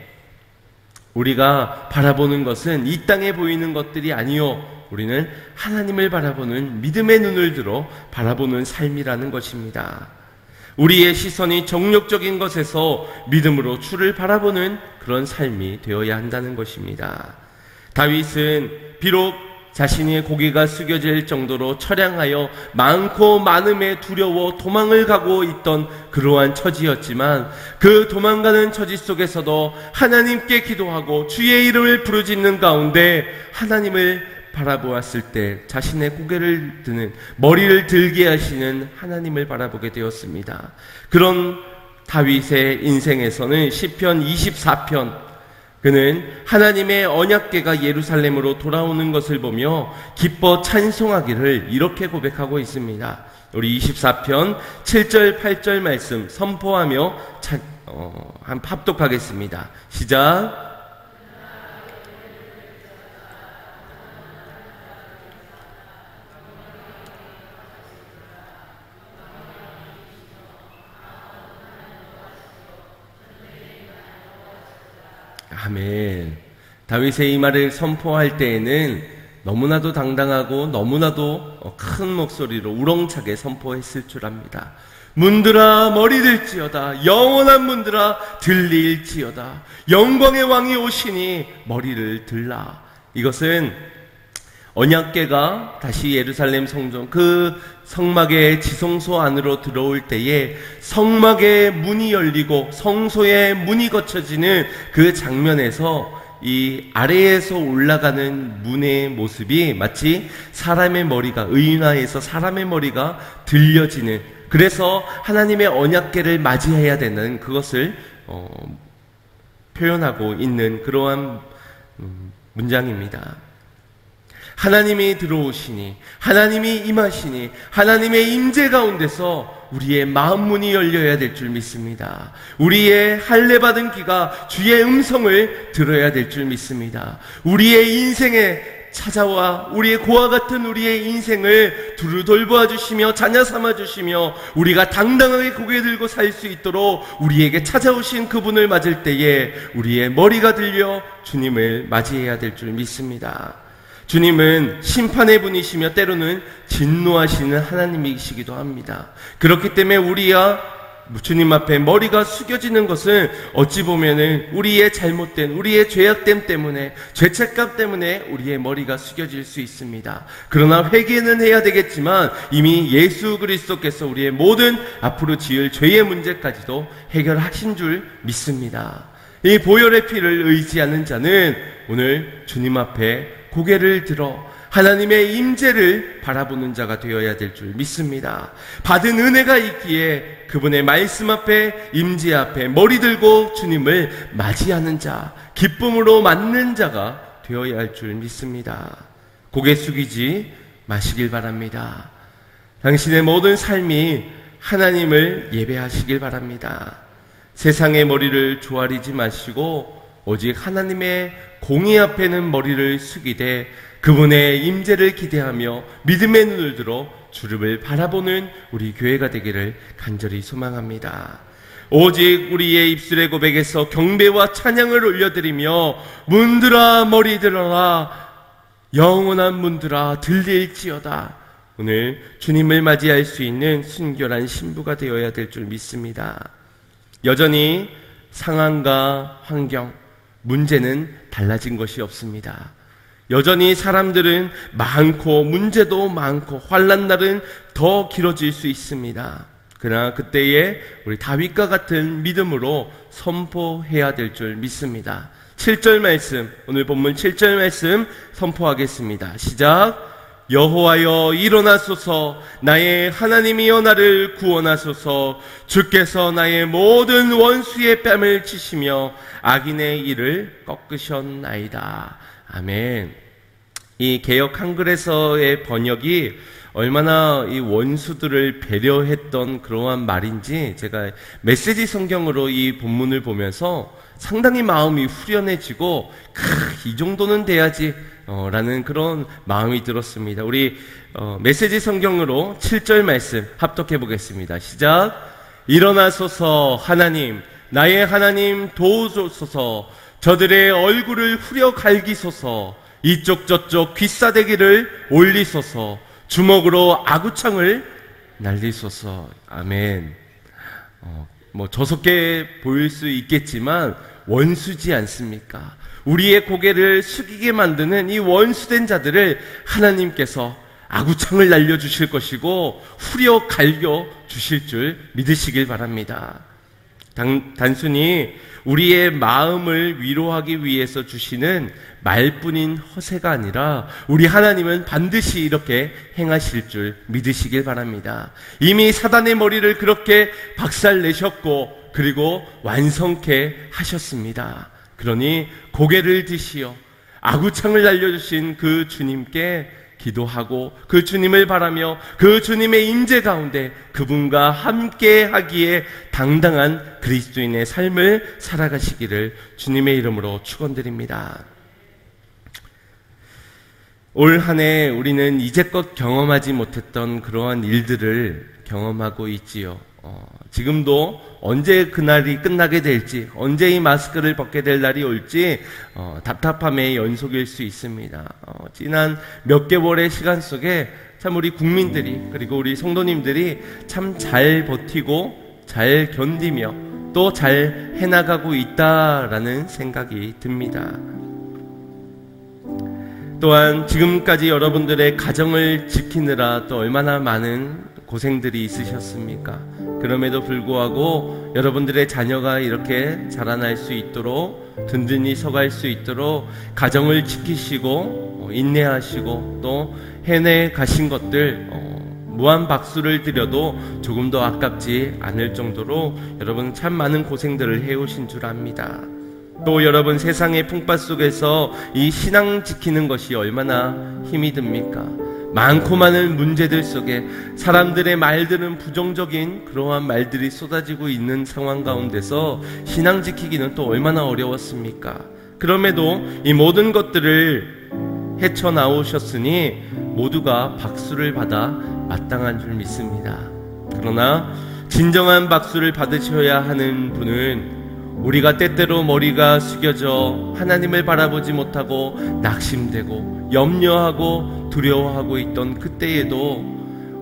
우리가 바라보는 것은 이 땅에 보이는 것들이 아니요, 우리는 하나님을 바라보는 믿음의 눈을 들어 바라보는 삶이라는 것입니다. 우리의 시선이 정욕적인 것에서 믿음으로 주를 바라보는 그런 삶이 되어야 한다는 것입니다. 다윗은 비록 자신의 고개가 숙여질 정도로 처량하여 많고 많음에 두려워 도망을 가고 있던 그러한 처지였지만, 그 도망가는 처지 속에서도 하나님께 기도하고 주의 이름을 부르짖는 가운데 하나님을 바라보았을 때 자신의 고개를 드는, 머리를 들게 하시는 하나님을 바라보게 되었습니다. 그런 다윗의 인생에서는 시편 24편, 그는 하나님의 언약궤가 예루살렘으로 돌아오는 것을 보며 기뻐 찬송하기를 이렇게 고백하고 있습니다. 우리 24편 7절 8절 말씀 선포하며 합독하겠습니다. 시작. 아멘. 다윗의 이 말을 선포할 때에는 너무나도 당당하고 너무나도 큰 목소리로 우렁차게 선포했을 줄 압니다. 문들아 머리 들지어다. 영원한 문들아 들릴지어다. 영광의 왕이 오시니 머리를 들라. 이것은 언약궤가 다시 예루살렘 성전, 그 성막의 지성소 안으로 들어올 때에 성막의 문이 열리고 성소의 문이 거쳐지는 그 장면에서 이 아래에서 올라가는 문의 모습이 마치 사람의 머리가, 의인화해서 사람의 머리가 들려지는, 그래서 하나님의 언약궤를 맞이해야 되는 그것을 표현하고 있는 그러한 문장입니다. 하나님이 들어오시니, 하나님이 임하시니, 하나님의 임재 가운데서 우리의 마음 문이 열려야 될 줄 믿습니다. 우리의 할례 받은 귀가 주의 음성을 들어야 될 줄 믿습니다. 우리의 인생에 찾아와 우리의 고와 같은 우리의 인생을 두루 돌보아 주시며 자녀 삼아 주시며 우리가 당당하게 고개 들고 살 수 있도록 우리에게 찾아오신 그분을 맞을 때에 우리의 머리가 들려 주님을 맞이해야 될 줄 믿습니다. 주님은 심판의 분이시며 때로는 진노하시는 하나님이시기도 합니다. 그렇기 때문에 우리야 주님 앞에 머리가 숙여지는 것은 어찌 보면은 우리의 잘못된, 우리의 죄악됨 때문에, 죄책감 때문에 우리의 머리가 숙여질 수 있습니다. 그러나 회개는 해야 되겠지만 이미 예수 그리스도께서 우리의 모든 앞으로 지을 죄의 문제까지도 해결하신 줄 믿습니다. 이 보혈의 피를 의지하는 자는 오늘 주님 앞에 고개를 들어 하나님의 임재를 바라보는 자가 되어야 될 줄 믿습니다. 받은 은혜가 있기에 그분의 말씀 앞에, 임재 앞에 머리 들고 주님을 맞이하는 자, 기쁨으로 맞는 자가 되어야 할 줄 믿습니다. 고개 숙이지 마시길 바랍니다. 당신의 모든 삶이 하나님을 예배하시길 바랍니다. 세상의 머리를 조아리지 마시고 오직 하나님의 공의 앞에는 머리를 숙이되 그분의 임재를 기대하며 믿음의 눈을 들어 주름을 바라보는 우리 교회가 되기를 간절히 소망합니다. 오직 우리의 입술의 고백에서 경배와 찬양을 올려드리며 문들아 머리 들어라, 영원한 문들아 들릴지어다. 오늘 주님을 맞이할 수 있는 순결한 신부가 되어야 될 줄 믿습니다. 여전히 상황과 환경, 문제는 달라진 것이 없습니다. 여전히 사람들은 많고 문제도 많고 환난 날은 더 길어질 수 있습니다. 그러나 그때에 우리 다윗과 같은 믿음으로 선포해야 될 줄 믿습니다. 7절 말씀, 오늘 본문 7절 말씀 선포하겠습니다. 시작. 여호와여 일어나소서, 나의 하나님이여 나를 구원하소서. 주께서 나의 모든 원수의 뺨을 치시며 악인의 일을 꺾으셨나이다. 아멘. 이 개역 한글에서의 번역이 얼마나 이 원수들을 배려했던 그러한 말인지 제가 메시지 성경으로 이 본문을 보면서 상당히 마음이 후련해지고 이 정도는 돼야지 라는 그런 마음이 들었습니다. 우리 메시지 성경으로 7절 말씀 합독해 보겠습니다. 시작. 일어나소서 하나님, 나의 하나님 도우소서. 저들의 얼굴을 후려 갈기소서. 이쪽 저쪽 귀싸대기를 올리소서. 주먹으로 아구창을 날리소서. 아멘. 저속게 보일 수 있겠지만 원수지 않습니까? 우리의 고개를 숙이게 만드는 이 원수된 자들을 하나님께서 아구창을 날려주실 것이고 후려 갈겨 주실 줄 믿으시길 바랍니다. 단순히 우리의 마음을 위로하기 위해서 주시는 말뿐인 허세가 아니라 우리 하나님은 반드시 이렇게 행하실 줄 믿으시길 바랍니다. 이미 사단의 머리를 그렇게 박살내셨고 그리고 완성케 하셨습니다. 그러니 고개를 드시어 아구창을 날려주신 그 주님께 기도하고 그 주님을 바라며 그 주님의 임재 가운데 그분과 함께 하기에 당당한 그리스도인의 삶을 살아가시기를 주님의 이름으로 축원드립니다. 올 한 해 우리는 이제껏 경험하지 못했던 그러한 일들을 경험하고 있지요. 지금도 언제 그날이 끝나게 될지, 언제 이 마스크를 벗게 될 날이 올지 답답함의 연속일 수 있습니다. 지난 몇 개월의 시간 속에 참 우리 국민들이 그리고 우리 성도님들이 참 잘 버티고 잘 견디며 또 잘 해나가고 있다라는 생각이 듭니다. 또한 지금까지 여러분들의 가정을 지키느라 또 얼마나 많은 고생들이 있으셨습니까? 그럼에도 불구하고 여러분들의 자녀가 이렇게 자라날 수 있도록 든든히 서갈 수 있도록 가정을 지키시고 인내하시고 또 해내 가신 것들 무한 박수를 드려도 조금 더 아깝지 않을 정도로 여러분 참 많은 고생들을 해오신 줄 압니다. 또 여러분 세상의 풍파 속에서 이 신앙 지키는 것이 얼마나 힘이 듭니까? 많고 많은 문제들 속에 사람들의 말들은 부정적인 그러한 말들이 쏟아지고 있는 상황 가운데서 신앙 지키기는 또 얼마나 어려웠습니까? 그럼에도 이 모든 것들을 헤쳐나오셨으니 모두가 박수를 받아 마땅한 줄 믿습니다. 그러나 진정한 박수를 받으셔야 하는 분은 우리가 때때로 머리가 숙여져 하나님을 바라보지 못하고 낙심되고 염려하고 두려워하고 있던 그때에도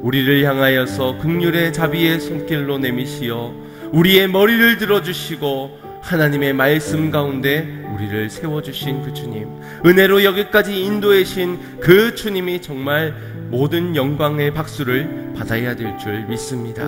우리를 향하여서 긍휼의 자비의 손길로 내미시어 우리의 머리를 들어주시고 하나님의 말씀 가운데 우리를 세워주신 그 주님, 은혜로 여기까지 인도하신 그 주님이 정말 모든 영광의 박수를 받아야 될 줄 믿습니다.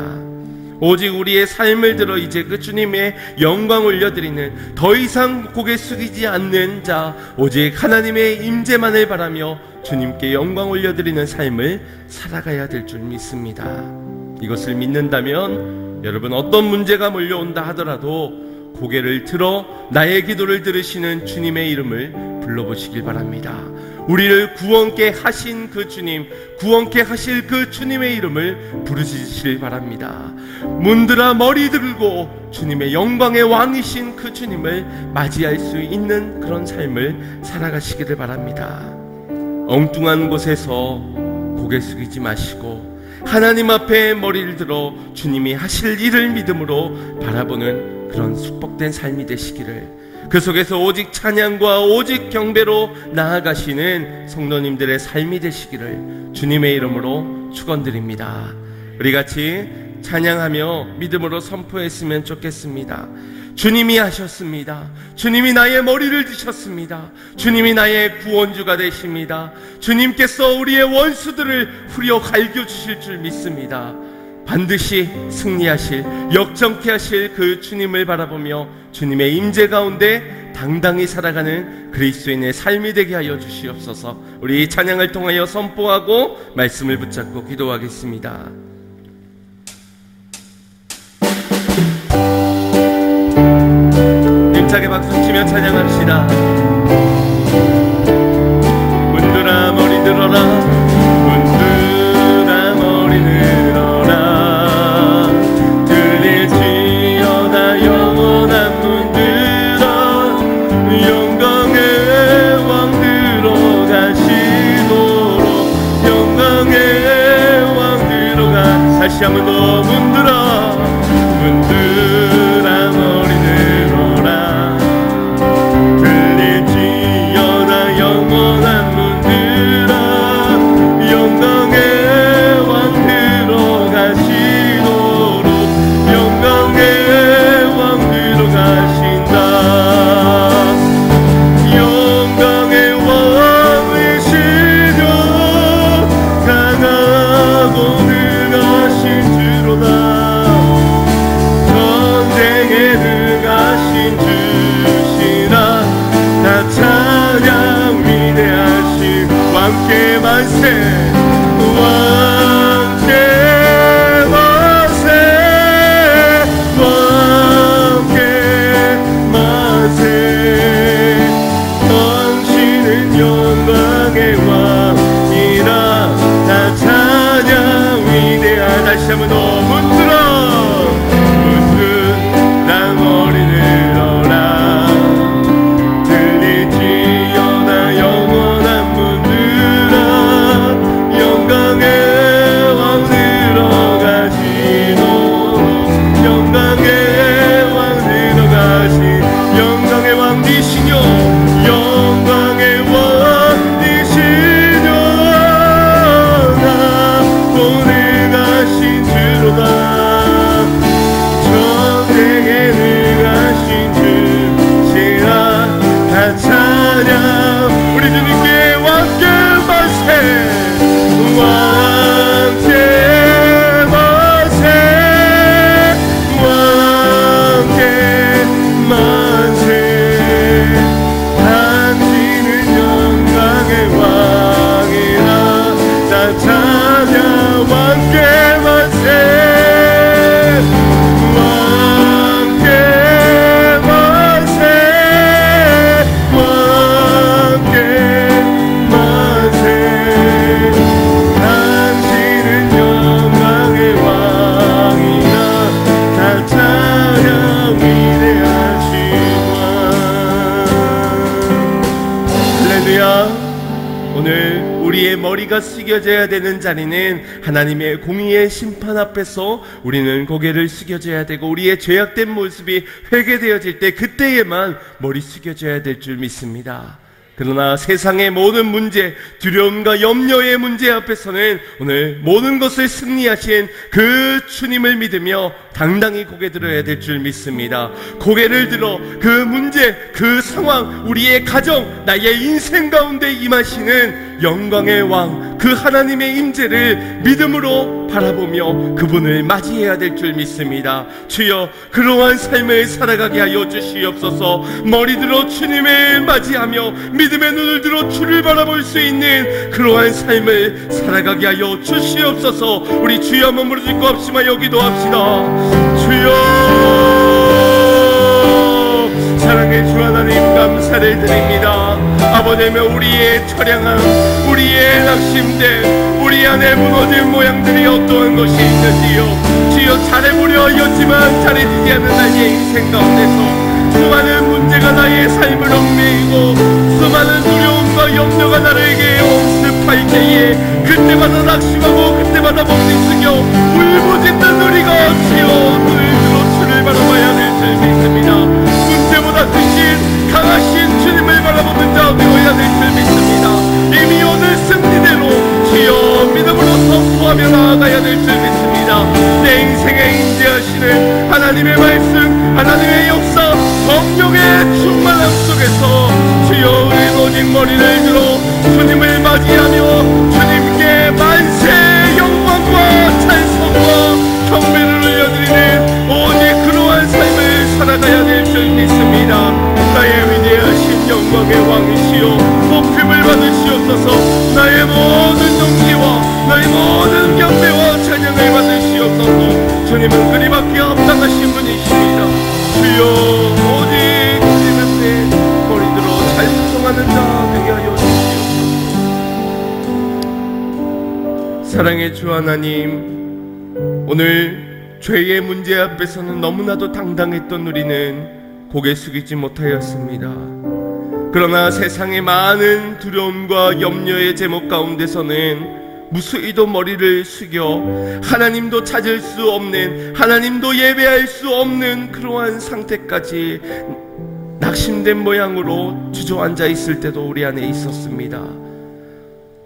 오직 우리의 삶을 들어 이제 그 주님의 영광 올려드리는, 더 이상 고개 숙이지 않는 자, 오직 하나님의 임재만을 바라며 주님께 영광 올려드리는 삶을 살아가야 될 줄 믿습니다. 이것을 믿는다면 여러분 어떤 문제가 몰려온다 하더라도 고개를 들어 나의 기도를 들으시는 주님의 이름을 불러보시길 바랍니다. 우리를 구원케 하신 그 주님, 구원케 하실 그 주님의 이름을 부르시길 바랍니다. 문들아 머리 들고 주님의 영광의 왕이신 그 주님을 맞이할 수 있는 그런 삶을 살아가시기를 바랍니다. 엉뚱한 곳에서 고개 숙이지 마시고 하나님 앞에 머리를 들어 주님이 하실 일을 믿음으로 바라보는 그런 축복된 삶이 되시기를, 그 속에서 오직 찬양과 오직 경배로 나아가시는 성도님들의 삶이 되시기를 주님의 이름으로 축원드립니다. 우리 같이 찬양하며 믿음으로 선포했으면 좋겠습니다. 주님이 하셨습니다. 주님이 나의 머리를 드셨습니다. 주님이 나의 구원주가 되십니다. 주님께서 우리의 원수들을 후려 갈겨주실 줄 믿습니다. 반드시 승리하실, 역정케 하실 그 주님을 바라보며 주님의 임재 가운데 당당히 살아가는 그리스도인의 삶이 되게 하여 주시옵소서. 우리 찬양을 통하여 선포하고 말씀을 붙잡고 기도하겠습니다. 힘차게 박수치며 찬양합시다. 문들아 머리 들어라, 문들아 머리 들어라, 들릴지어다 영원한 문들아, 영광의 왕 들어가시도록, 영광의 왕 들어가. 다시 한 번 더 문들아, 문들아 머리 들어라, 들릴지어다 영원한 문들아, 영광의 왕 들어가시도록, 영광의 왕 들어가신다. 우리가 숙여져야 되는 자리는 하나님의 공의의 심판 앞에서 우리는 고개를 숙여져야 되고, 우리의 죄악된 모습이 회개되어질 때 그때에만 머리 숙여져야 될 줄 믿습니다. 그러나 세상의 모든 문제, 두려움과 염려의 문제 앞에서는 오늘 모든 것을 승리하신 그 주님을 믿으며 당당히 고개 들어야 될 줄 믿습니다. 고개를 들어 그 문제, 그 상황, 우리의 가정, 나의 인생 가운데 임하시는 영광의 왕, 그 하나님의 임재를 믿음으로 바라보며 그분을 맞이해야 될 줄 믿습니다. 주여, 그러한 삶을 살아가게 하여 주시옵소서. 머리 들어 주님을 맞이하며 믿음의 눈을 들어 주를 바라볼 수 있는 그러한 삶을 살아가게 하여 주시옵소서. 우리 주여 한번 무릎 꿇고 합심하여 기도합시다. 주여, 사랑의 주 하나님 감사를 드립니다. 아버지며 우리의 처량함, 우리의 낙심됨, 우리 안에 무너진 모양들이 어떠한 것이 있는지요. 주여, 잘해보려 하였지만 잘해지지 않는 나의 인생 가운데서 수많은 문제가 나의 삶을 얽매이고 수많은 두려움과 염려가 나에게 엄습할 때에 그때마다 낙심하고 그때마다 몸이 숙여 울부짖는 우리가 주여 눈을 들어 주를 바라봐야 될 줄 믿습니다. 문제보다 크신 강하신 주님을 바라보는 자 되어야 될 줄 믿습니다. 이미 오늘 승리대로 주여 믿음으로 선포하며 나아가야 될 줄 믿습니다. 내 인생에 임재하시는 하나님의 말씀, 하나님의 역사, 성령의 충만함 속에서 주여 우리 모진 머리를 들어 주님을 맞이하며 주님께 만세 영광과 찬송과 경배를 올려드리는 오직 그러한 삶을 살아가야 될 줄 믿습니다. 나의 위대하신 영광의 왕이시여 높임을 받으시옵소서. 나의 모든 동기와 나의 모든 경배와 찬양을 받으시옵소서. 주님은 그리밖에 합당하신 분이십니다. 주여, 오직 주님 앞에 머리 들어 잘 순종하는 자 되게 하여 주시옵소서. 사랑의 주 하나님, 오늘 죄의 문제 앞에서는 너무나도 당당했던 우리는 고개 숙이지 못하였습니다. 그러나 세상의 많은 두려움과 염려의 제목 가운데서는 무수히도 머리를 숙여 하나님도 찾을 수 없는, 하나님도 예배할 수 없는 그러한 상태까지 낙심된 모양으로 주저앉아 있을 때도 우리 안에 있었습니다.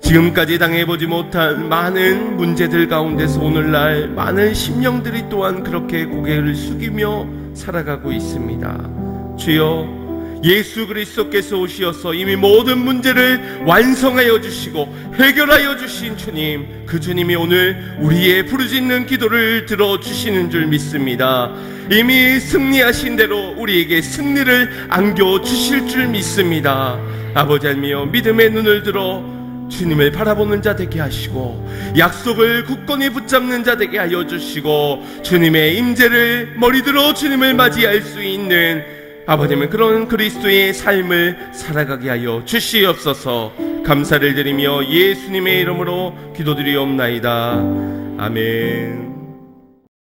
지금까지 당해보지 못한 많은 문제들 가운데서 오늘날 많은 심령들이 또한 그렇게 고개를 숙이며 살아가고 있습니다. 주여, 예수 그리스도께서 오시어서 이미 모든 문제를 완성하여 주시고 해결하여 주신 주님, 그 주님이 오늘 우리의 부르짖는 기도를 들어주시는 줄 믿습니다. 이미 승리하신 대로 우리에게 승리를 안겨주실 줄 믿습니다. 아버지 하나님이여, 믿음의 눈을 들어 주님을 바라보는 자 되게 하시고 약속을 굳건히 붙잡는 자 되게 하여 주시고 주님의 임재를 머리들어 주님을 맞이할 수 있는 아버지는 그런 그리스도의 삶을 살아가게 하여 주시옵소서. 감사를 드리며 예수님의 이름으로 기도드리옵나이다. 아멘.